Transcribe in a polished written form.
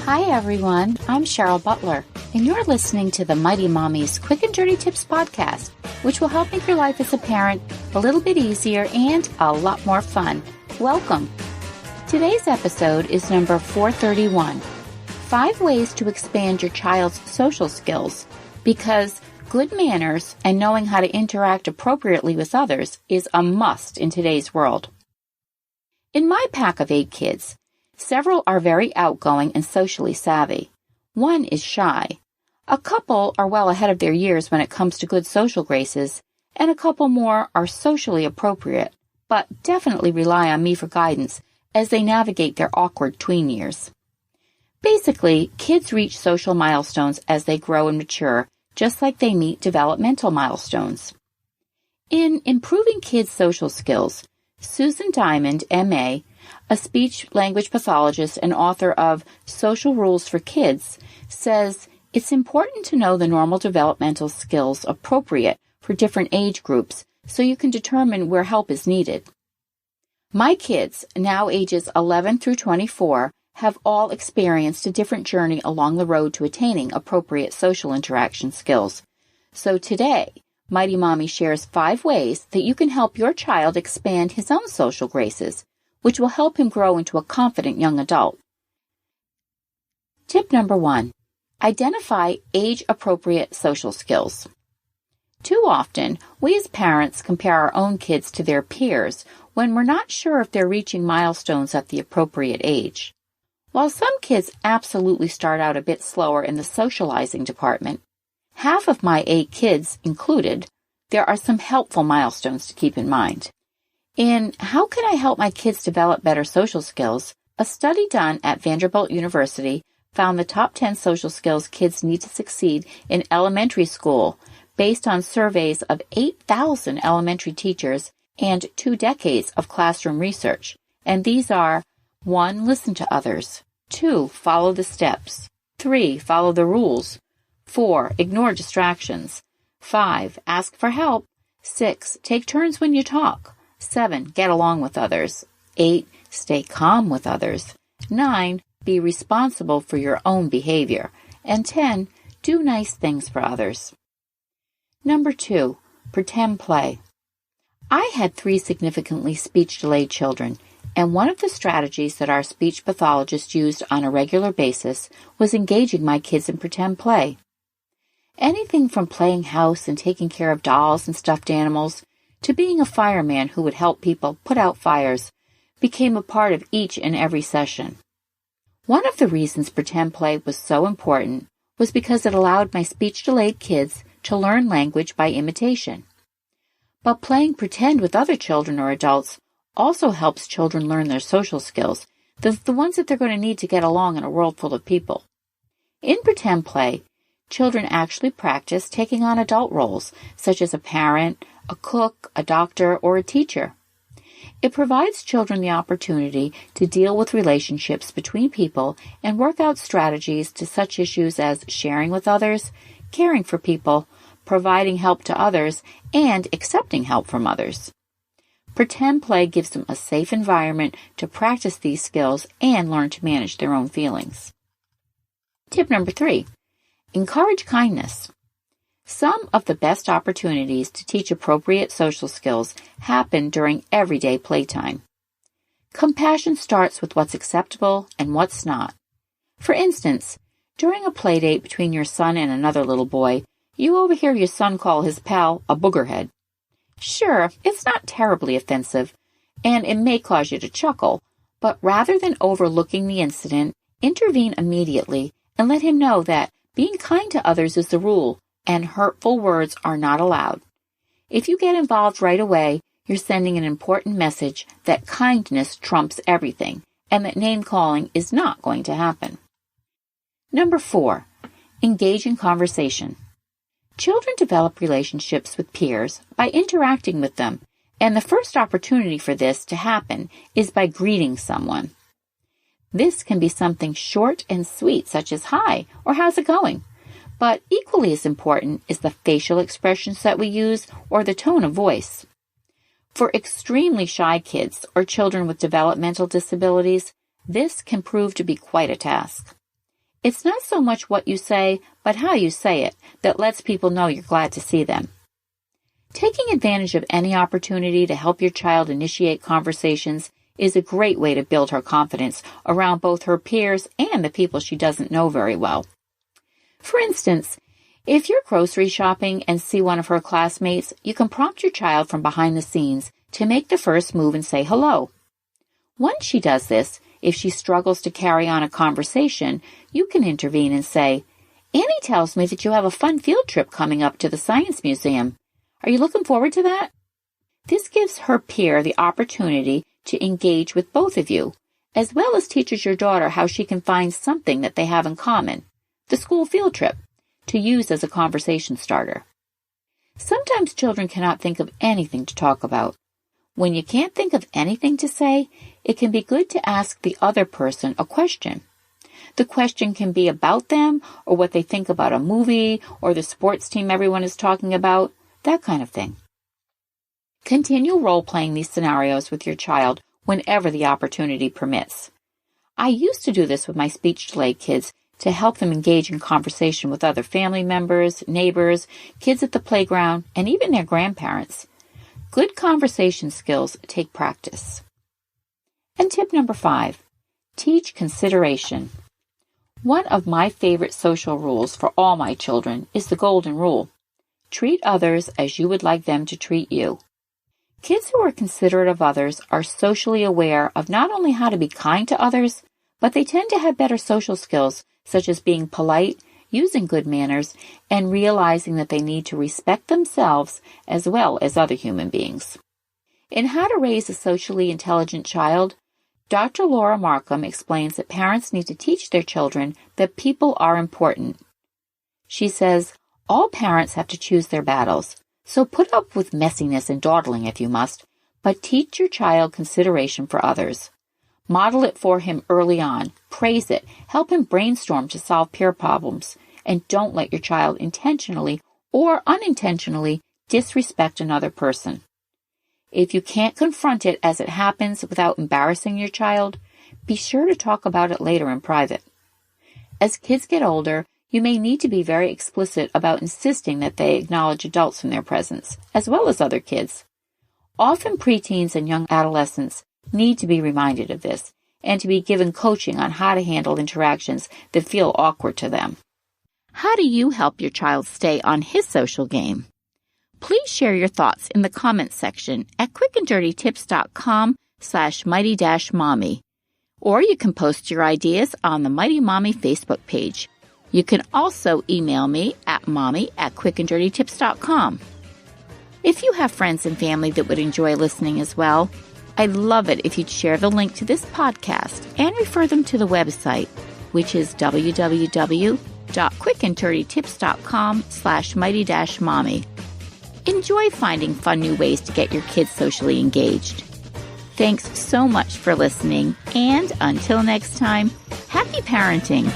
Hi everyone, I'm Cheryl Butler, and you're listening to the Mighty Mommies Quick and Dirty Tips podcast, which will help make your life as a parent a little bit easier and a lot more fun. Welcome! Today's episode is number 431, 5 ways to expand your child's social skills, because good manners and knowing how to interact appropriately with others is a must in today's world. In my pack of 8 kids, several are very outgoing and socially savvy. One is shy. A couple are well ahead of their years when it comes to good social graces, and a couple more are socially appropriate, but definitely rely on me for guidance as they navigate their awkward tween years. Basically, kids reach social milestones as they grow and mature, just like they meet developmental milestones. In Improving Kids' Social Skills, Susan Diamond, M.A., a speech-language pathologist and author of Social Rules for Kids, says it's important to know the normal developmental skills appropriate for different age groups so you can determine where help is needed. My kids, now ages 11 through 24, have all experienced a different journey along the road to attaining appropriate social interaction skills. So today, Mighty Mommy shares 5 ways that you can help your child expand his own social graces, which will help him grow into a confident young adult. Tip number 1. Identify age-appropriate social skills. Too often, we as parents compare our own kids to their peers when we're not sure if they're reaching milestones at the appropriate age. While some kids absolutely start out a bit slower in the socializing department, half of my 8 kids included, there are some helpful milestones to keep in mind. In How Can I Help My Kids Develop Better Social Skills?, a study done at Vanderbilt University found the top 10 social skills kids need to succeed in elementary school based on surveys of 8,000 elementary teachers and 2 decades of classroom research. And these are 1. Listen to others. 2. Follow the steps. 3. Follow the rules. 4. Ignore distractions. 5. Ask for help. 6. Take turns when you talk. 7. Get along with others. 8. Stay calm with others. 9. Be responsible for your own behavior. And 10. Do nice things for others. Number 2. Pretend play. I had 3 significantly speech-delayed children, and one of the strategies that our speech pathologist used on a regular basis was engaging my kids in pretend play. Anything from playing house and taking care of dolls and stuffed animals to being a fireman who would help people put out fires became a part of each and every session. One of the reasons pretend play was so important was because it allowed my speech-delayed kids to learn language by imitation. But playing pretend with other children or adults also helps children learn their social skills, the ones that they're going to need to get along in a world full of people. In pretend play, children actually practice taking on adult roles, such as a parent, a cook, a doctor, or a teacher. It provides children the opportunity to deal with relationships between people and work out strategies to such issues as sharing with others, caring for people, providing help to others, and accepting help from others. Pretend play gives them a safe environment to practice these skills and learn to manage their own feelings. Tip number 3. Encourage kindness. Some of the best opportunities to teach appropriate social skills happen during everyday playtime. Compassion starts with what's acceptable and what's not. For instance, during a play date between your son and another little boy, you overhear your son call his pal a boogerhead. Sure, it's not terribly offensive, and it may cause you to chuckle, but rather than overlooking the incident, intervene immediately and let him know that being kind to others is the rule, and hurtful words are not allowed. If you get involved right away, you're sending an important message that kindness trumps everything, and that name-calling is not going to happen. Number 4. Engage in conversation. Children develop relationships with peers by interacting with them, and the first opportunity for this to happen is by greeting someone. This can be something short and sweet, such as "Hi" or "How's it going?" But equally as important is the facial expressions that we use or the tone of voice. For extremely shy kids or children with developmental disabilities, this can prove to be quite a task. It's not so much what you say, but how you say it that lets people know you're glad to see them. Taking advantage of any opportunity to help your child initiate conversations is a great way to build her confidence around both her peers and the people she doesn't know very well. For instance, if you're grocery shopping and see one of her classmates, you can prompt your child from behind the scenes to make the first move and say hello. Once she does this, if she struggles to carry on a conversation, you can intervene and say, "Annie tells me that you have a fun field trip coming up to the Science Museum. Are you looking forward to that?" This gives her peer the opportunity to engage with both of you, as well as teaches your daughter how she can find something that they have in common, the school field trip, to use as a conversation starter. Sometimes children cannot think of anything to talk about. When you can't think of anything to say, it can be good to ask the other person a question. The question can be about them or what they think about a movie or the sports team everyone is talking about, that kind of thing. Continue role-playing these scenarios with your child whenever the opportunity permits. I used to do this with my speech-delayed kids to help them engage in conversation with other family members, neighbors, kids at the playground, and even their grandparents. Good conversation skills take practice. And tip number 5, teach consideration. One of my favorite social rules for all my children is the golden rule. Treat others as you would like them to treat you. Kids who are considerate of others are socially aware of not only how to be kind to others, but they tend to have better social skills, such as being polite, using good manners, and realizing that they need to respect themselves as well as other human beings. In How to Raise a Socially Intelligent Child, Dr. Laura Markham explains that parents need to teach their children that people are important. She says, all parents have to choose their battles, so put up with messiness and dawdling if you must, but teach your child consideration for others. Model it for him early on, praise it, help him brainstorm to solve peer problems, and don't let your child intentionally or unintentionally disrespect another person. If you can't confront it as it happens without embarrassing your child, be sure to talk about it later in private. As kids get older, you may need to be very explicit about insisting that they acknowledge adults in their presence, as well as other kids. Often preteens and young adolescents need to be reminded of this, and to be given coaching on how to handle interactions that feel awkward to them. How do you help your child stay on his social game? Please share your thoughts in the comments section at quickanddirtytips.com/mighty-mommy, or you can post your ideas on the Mighty Mommy Facebook page. You can also email me at mommy@quickanddirtytips.com. If you have friends and family that would enjoy listening as well, I'd love it if you'd share the link to this podcast and refer them to the website, which is www.quickanddirtytips.com/mighty-mommy. Enjoy finding fun new ways to get your kids socially engaged. Thanks so much for listening, and until next time, happy parenting!